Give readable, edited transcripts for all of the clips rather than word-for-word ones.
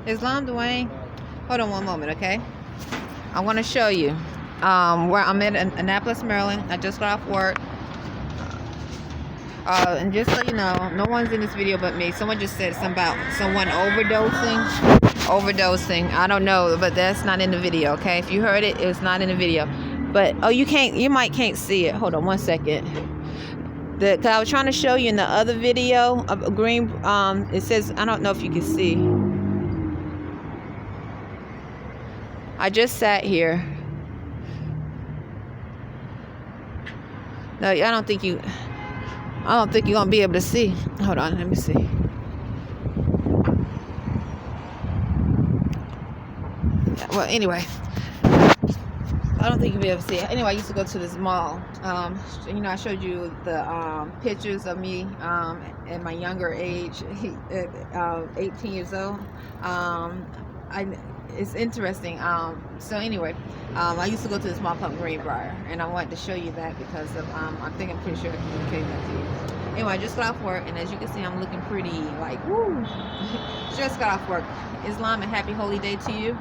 Islam, Dwayne. Hold on one moment, okay? I want to show you where I'm in Annapolis, Maryland. I just got off work. And just so you know, no one's in this video but me. Someone just said something about someone overdosing. I don't know, but that's not in the video, okay? If you heard it, it's not in the video. But oh, you can't see it. Hold on one second. Cause I was trying to show you in the other video of green. It says, I don't know if you can see. I just sat here. No, I don't think you're gonna be able to see. Hold on, let me see. Well, anyway, I don't think you'll be able to see it. Anyway, I used to go to this mall. I showed you the pictures of me at my younger age, 18 years old. It's interesting. So anyway, I used to go to this mall called Greenbrier, and I wanted to show you that because of I'm pretty sure I communicated that to you. Anyway, I just got off work, and as you can see, I'm looking pretty like woo. Just got off work. Islam, a happy holy day to you.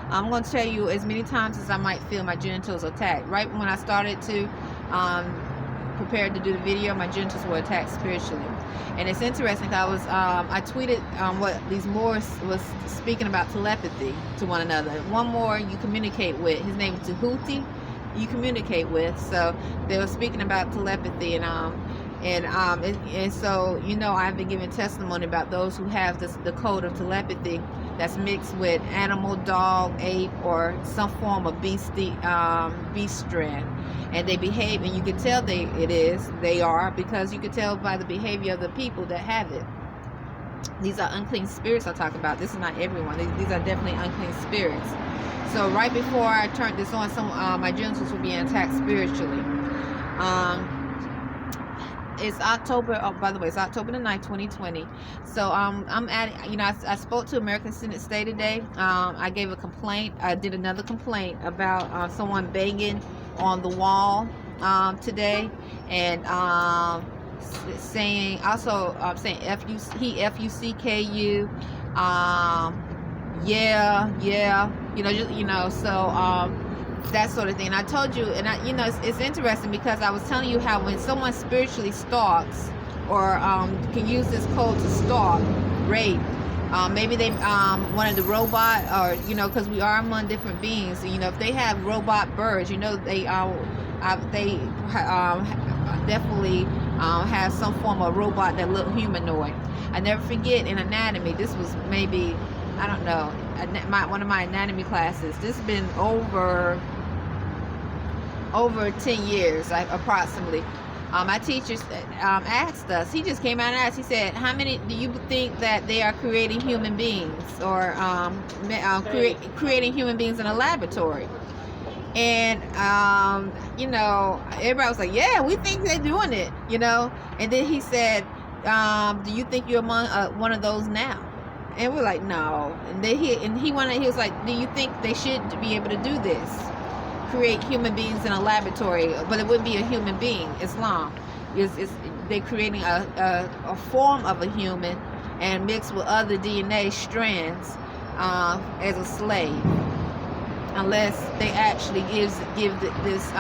I'm going to tell you as many times as I might feel my genitals attacked. Right when I started to prepared to do the video, my genitals were attacked spiritually. And it's interesting. I tweeted what these Moors was speaking about telepathy to one another. One Moor you communicate with, his name is Tahuti, you communicate with. So they were speaking about telepathy, and so I've been giving testimony about those who have the code of telepathy that's mixed with animal, dog, ape, or some form of beast strand, and they behave, and you can tell they are because you can tell by the behavior of the people that have it. These are unclean spirits I talk about. This is not everyone. These are definitely unclean spirits. So right before I turned this on, my genitals were being attacked spiritually. It's October. Oh, by the way, it's October the 9th, 2020. So I'm at. I spoke to American Senate Stay today. I gave a complaint. I did another complaint about someone banging on the wall today, and saying F-U-C-K-U. So. That sort of thing. And I told you, and it's interesting because I was telling you how when someone spiritually stalks or can use this code to stalk, rape, maybe they wanted the robot, or because we are among different beings. If they have robot birds, they definitely have some form of robot that look humanoid. I never forget in anatomy. This was maybe, I don't know, one of my anatomy classes. This has been over 10 years, approximately. My teacher asked us, he just came out and asked, he said, how many do you think that they are creating human beings, or creating human beings in a laboratory? And everybody was like, yeah, we think they're doing it, and then he said, do you think you're among one of those now? And we're like, no. And then he was like, do you think they should be able to do this? Create human beings in a laboratory, but it wouldn't be a human being. Islam they're creating a form of a human and mixed with other DNA strands as a slave, unless they actually give this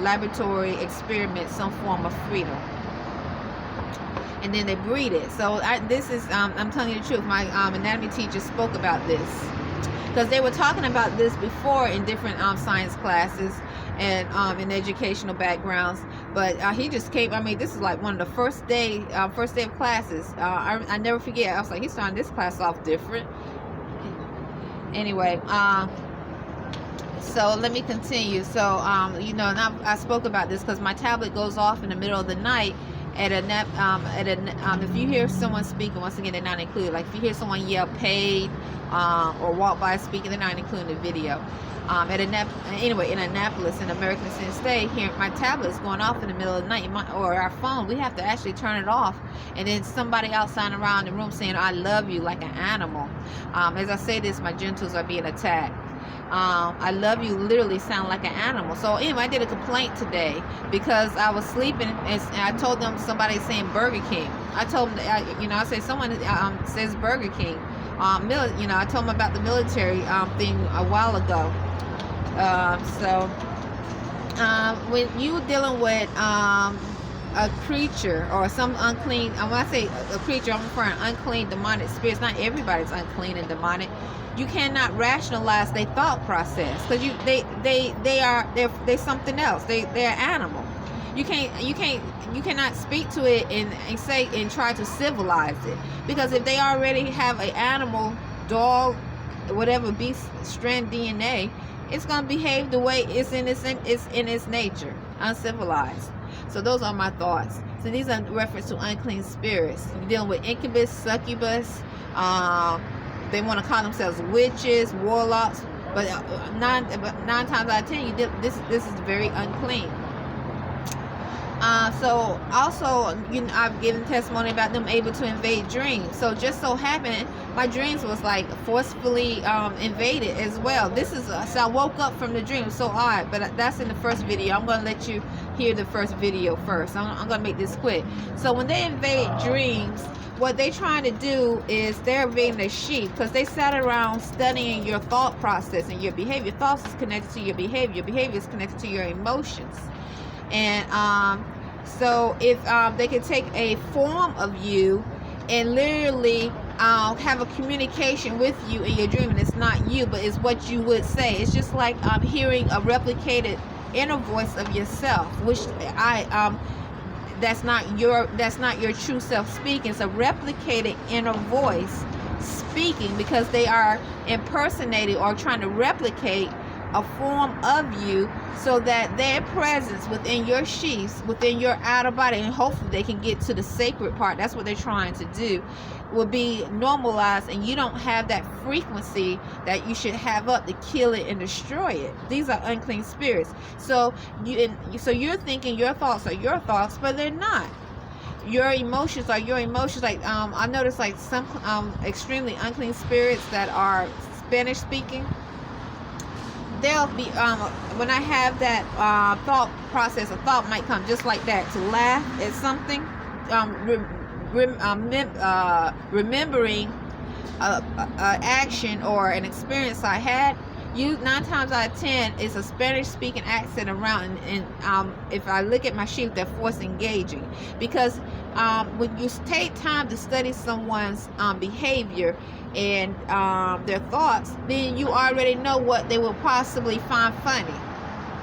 laboratory experiment some form of freedom. And then they breed it. So I'm telling you the truth. My anatomy teacher spoke about this because they were talking about this before in different science classes and in educational backgrounds. But he just came. This is like one of the first day of classes. I never forget. I was like, he's starting this class off different. Anyway, so let me continue. So and I spoke about this because my tablet goes off in the middle of the night. If you hear someone speaking, once again, they're not included. Like if you hear someone yell "paid" or walk by speaking, they're not including the video. Anyway, in Annapolis, in American Senate State, here my tablet is going off in the middle of the night, or our phone. We have to actually turn it off, and then somebody outside around the room saying, "I love you," like an animal. As I say this, my genitals are being attacked. I love you literally sound like an animal. So anyway, I did a complaint today because I was sleeping and I told them somebody saying Burger King. I told them, I say someone says Burger King, I told them about the military thing a while ago. When you dealing with a creature or some unclean, when I say a creature, I'm referring to unclean demonic spirits. Not everybody's unclean and demonic. You cannot rationalize their thought process, because they're something else. They're animal. You cannot speak to it and say and try to civilize it, because if they already have an animal, dog, whatever beast strand DNA, it's gonna behave the way it's in its nature, uncivilized. So those are my thoughts. So these are in reference to unclean spirits. You're dealing with incubus, succubus. They want to call themselves witches, warlocks, but nine times out of 10, this is very unclean. So also, I've given testimony about them able to invade dreams. So just so happened, my dreams was like forcefully invaded as well. So I woke up from the dream. It was so odd, but that's in the first video. I'm going to let you hear the first video first. I'm going to make this quick. So when they invade dreams, what they trying to do is they're invading the sheep, because they sat around studying your thought process and your behavior. Thoughts is connected to your behavior. Your behavior is connected to your emotions. And so if they can take a form of you and literally have a communication with you in your dream, and it's not you, but it's what you would say. It's just like hearing a replicated inner voice of yourself, which that's not your true self speaking. It's a replicated inner voice speaking, because they are impersonating or trying to replicate a form of you, so that their presence within your sheaths, within your outer body, and hopefully they can get to the sacred part, that's what they're trying to do, will be normalized, and you don't have that frequency that you should have up to kill it and destroy it. These are unclean spirits. So you're thinking your thoughts are your thoughts, but they're not. Your emotions are your emotions. Like I noticed like some extremely unclean spirits that are Spanish speaking, they'll be when I have that thought process, a thought might come just like that, to laugh at something, remembering an action or an experience I had. 9 times out of 10 is a Spanish speaking accent around, and if I look at my sheep, they're force engaging, because when you take time to study someone's behavior and their thoughts, then you already know what they will possibly find funny.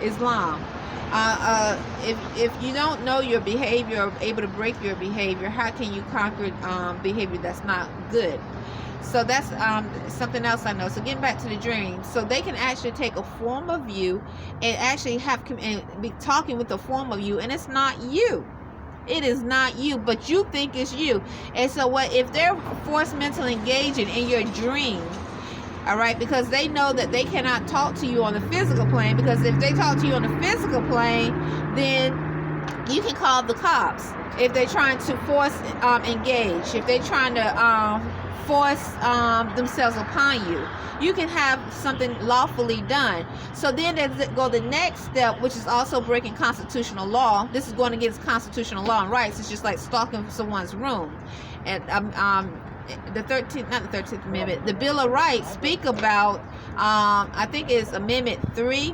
Islam. If you don't know your behavior or able to break your behavior, how can you conquer behavior that's not good? So that's something else I know. So getting back to the dream, so they can actually take a form of you and actually be talking with a form of you, and it's not you. It is not you, but you think it's you. And so what if they're force mentally engaging in your dream? All right, because they know that they cannot talk to you on the physical plane, because if they talk to you on the physical plane, then you can call the cops if they're trying to force engage, if they're trying to force themselves upon you. You can have something lawfully done. So then they go the next step, which is also breaking constitutional law. This is going against constitutional law and rights. It's just like stalking someone's room. And the 13th, not the 13th Amendment, the Bill of Rights speak about, I think it's Amendment 3,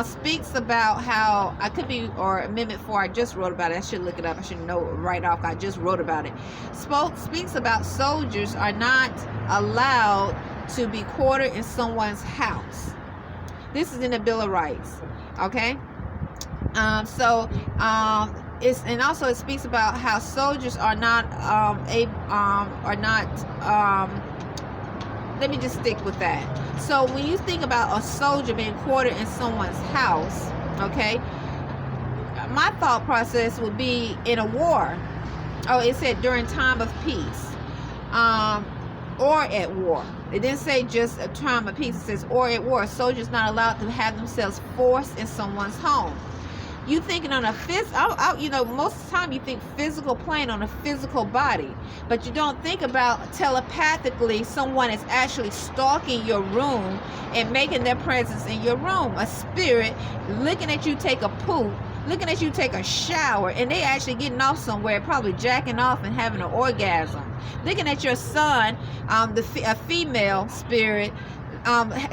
speaks about how, I could be, or Amendment 4, I just wrote about it. I should look it up. I should know right off. I just wrote about it. Speaks about soldiers are not allowed to be quartered in someone's house. This is in the Bill of Rights. Okay? And also it speaks about how soldiers are not let me just stick with that. So when you think about a soldier being quartered in someone's house, okay, my thought process would be in a war. Oh, it said during time of peace, or at war. It didn't say just a time of peace. It says or at war. Soldiers not allowed to have themselves forced in someone's home. You thinking on a most of the time you think physical plane, on a physical body, but you don't think about telepathically someone is actually stalking your room and making their presence in your room. A spirit looking at you take a poop, looking at you take a shower, and they actually getting off somewhere, probably jacking off and having an orgasm. Looking at your son, a female spirit,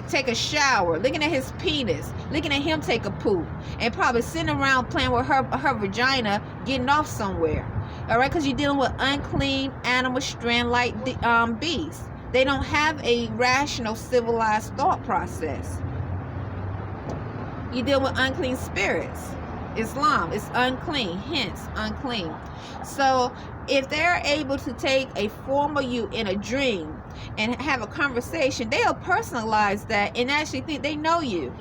take a shower, looking at his penis, looking at him take a poop, and probably sitting around playing with her vagina, getting off somewhere. All right, because you're dealing with unclean animal strand-like beasts. They don't have a rational, civilized thought process. You deal with unclean spirits. Islam is unclean, hence unclean. So if they're able to take a form of you in a dream and have a conversation, they'll personalize that and actually think they know you.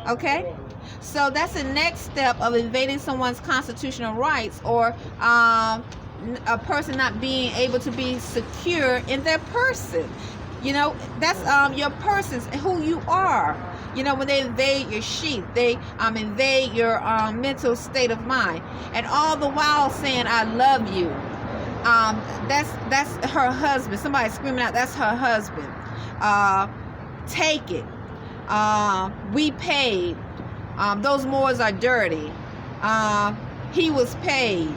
Okay? So that's the next step of invading someone's constitutional rights, or a person not being able to be secure in their person. You know, that's your person's who you are. You know, when they invade your sheath, they invade your mental state of mind, and all the while saying "I love you." That's her husband. Somebody screaming out, "That's her husband." Take it. We paid. Those Moors are dirty. He was paid.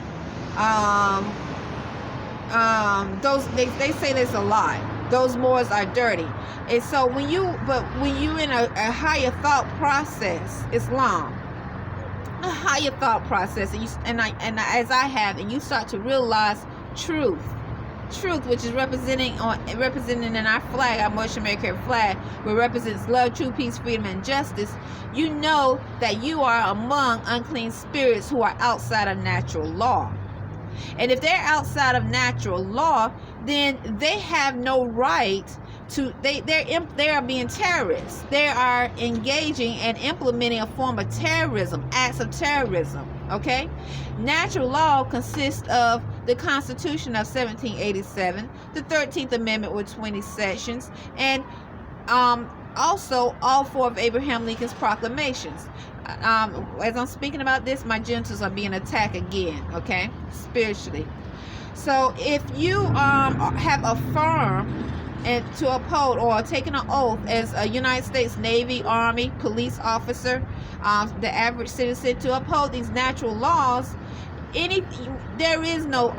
They say this a lot. Those Moors are dirty. And so when you in a higher thought process, Islam, a higher thought process, and as I have, and you start to realize truth, which is representing in our flag, our Moorish American flag, which represents love, truth, peace, freedom, and justice. You know that you are among unclean spirits who are outside of natural law. And if they're outside of natural law, then they have no right to, they are being terrorists. They are engaging and implementing a form of terrorism, acts of terrorism. Okay? Natural law consists of the Constitution of 1787, the 13th Amendment with 20 sections, and also all four of Abraham Lincoln's proclamations. As I'm speaking about this, my genitals are being attacked again, okay, spiritually. So if you have affirmed and to uphold or taken an oath as a United States Navy, Army, police officer, the average citizen, to uphold these natural laws, there is no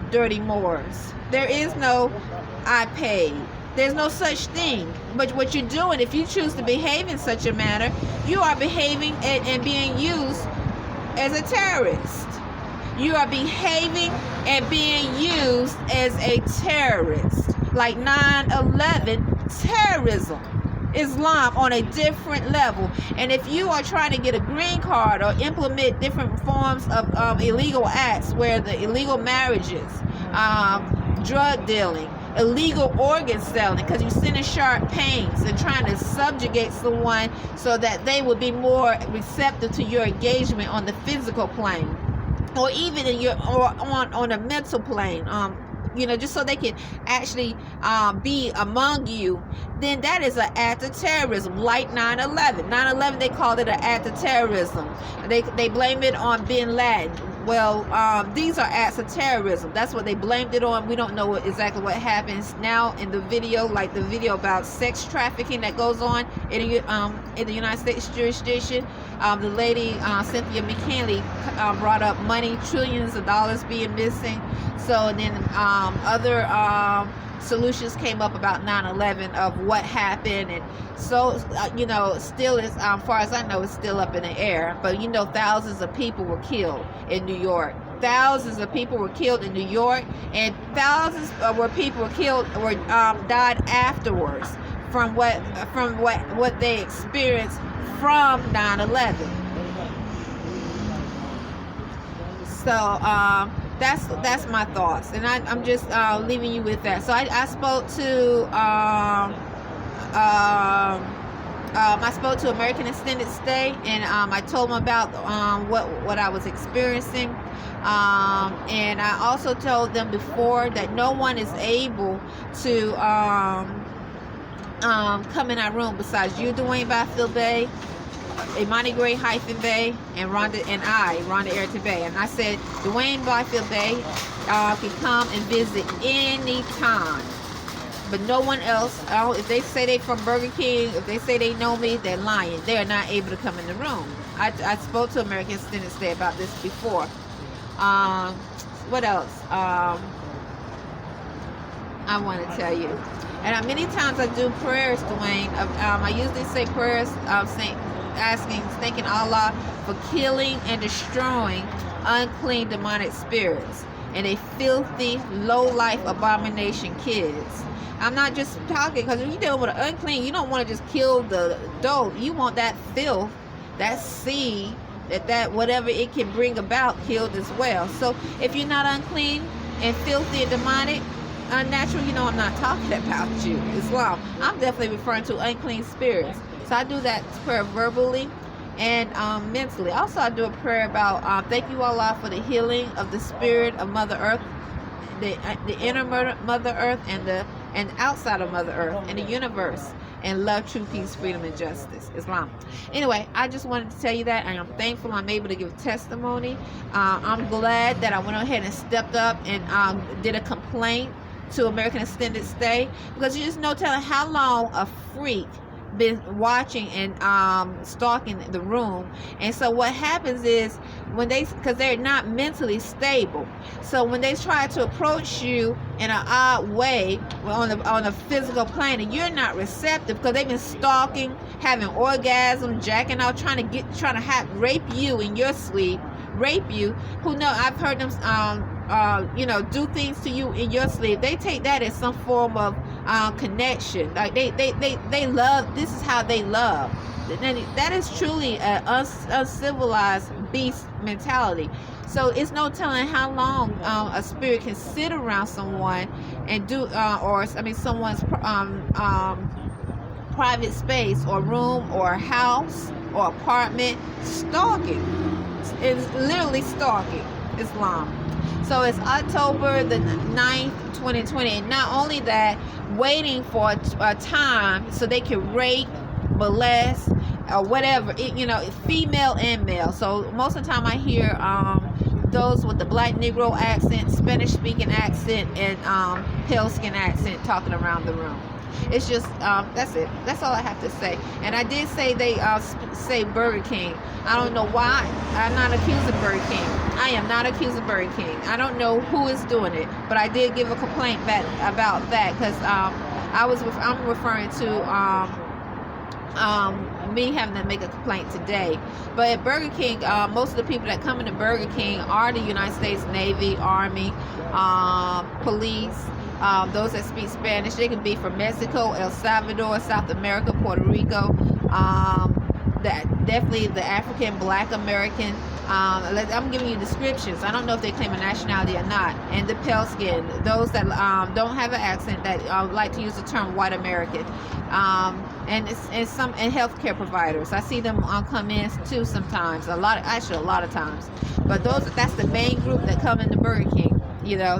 dirty Moors. There is no I paid. There's no such thing. But what you're doing, if you choose to behave in such a manner, you are behaving and being used as a terrorist. You are behaving and being used as a terrorist. Like 9/11 terrorism. Islam on a different level. And if you are trying to get a green card or implement different forms of illegal acts, where the illegal marriages, drug dealing, illegal organ selling, because you're sending sharp pains and trying to subjugate someone so that they will be more receptive to your engagement on the physical plane, or even in your on a mental plane, just so they can actually be among you, then that is an act of terrorism, like 9/11. 9/11, they called it an act of terrorism. They blame it on bin Laden. Well, these are acts of terrorism. That's what they blamed it on. We don't know exactly what happens now in the video, like the video about sex trafficking that goes on in the United States jurisdiction. The lady, Cynthia McKinley, brought up money, trillions of dollars being missing. So then other solutions came up about 9/11 of what happened, and so still is, far as I know, it's still up in the air. But thousands of people were killed in New York. Thousands of people were killed in New York, and thousands people were killed or died afterwards from what they experienced from 9/11. So that's my thoughts, and I'm just leaving you with that. So I spoke to American Extended Stay, and I told them about what I was experiencing, and I also told them before that no one is able to come in our room besides you, Dwayne Byfield-Bey, Imani Gray-Bey, and Rhonda Arrington-Bey. And I said Dwayne Byfield-Bey can come and visit anytime. but no one else. If they say they from Burger King, if they say they know me, they're lying. They are not able to come in the room. I spoke to American Extended Stay about this before. What else? I want to tell you. And many times I do prayers, Dwayne. I usually say prayers, thanking Allah for killing and destroying unclean demonic spirits and a filthy, low-life abomination kids. I'm not just talking, because when you're dealing with an unclean, you don't want to just kill the adult. You want that filth, that seed, that whatever it can bring about killed as well. So if you're not unclean and filthy and demonic, unnatural, I'm not talking about you, Islam. I'm definitely referring to unclean spirits. So I do that prayer verbally and mentally. Also, I do a prayer about thank you, Allah, for the healing of the spirit of Mother Earth, the inner Mother Earth and outside of Mother Earth and the universe, and love, true peace, freedom, and justice, Islam. Anyway, I just wanted to tell you that I am thankful I'm able to give testimony. I'm glad that I went ahead and stepped up and did a complaint to American Extended Stay, because you just no telling how long a freak been watching and stalking the room. And so what happens is when because they're not mentally stable, so when they try to approach you in an odd way on a physical plane and you're not receptive, because they've been stalking, having orgasm, jacking out, trying to rape you in your sleep, rape you. I've heard them do things to you in your sleep. They take that as some form of connection. Like they love. This is how they love. And that is truly an uncivilized beast mentality. So it's no telling how long a spirit can sit around someone and someone's private space or room or house or apartment, stalking. It's literally stalking, Islam. So it's October the 9th, 2020. And not only that, waiting for a time so they can rape, molest, or whatever, female and male. So most of the time I hear those with the black Negro accent, Spanish speaking accent, and pale skin accent talking around the room. It's just, that's it. That's all I have to say. And I did say they say Burger King. I don't know why. I'm not accusing Burger King. I am not accusing Burger King. I don't know who is doing it, but I did give a complaint back about that, because I'm referring to me having to make a complaint today. But at Burger King, most of the people that come into Burger King are the United States Navy, Army, police, those that speak Spanish. They can be from Mexico, El Salvador, South America, Puerto Rico, definitely the African, Black American. I'm giving you descriptions. I don't know if they claim a nationality or not. And the pale skin, those that don't have an accent, that like to use the term white American, and healthcare providers. I see them come in too sometimes. A lot of times. But that's the main group that come into Burger King.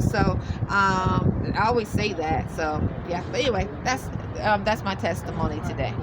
So I always say that. So yeah. But anyway, that's my testimony today.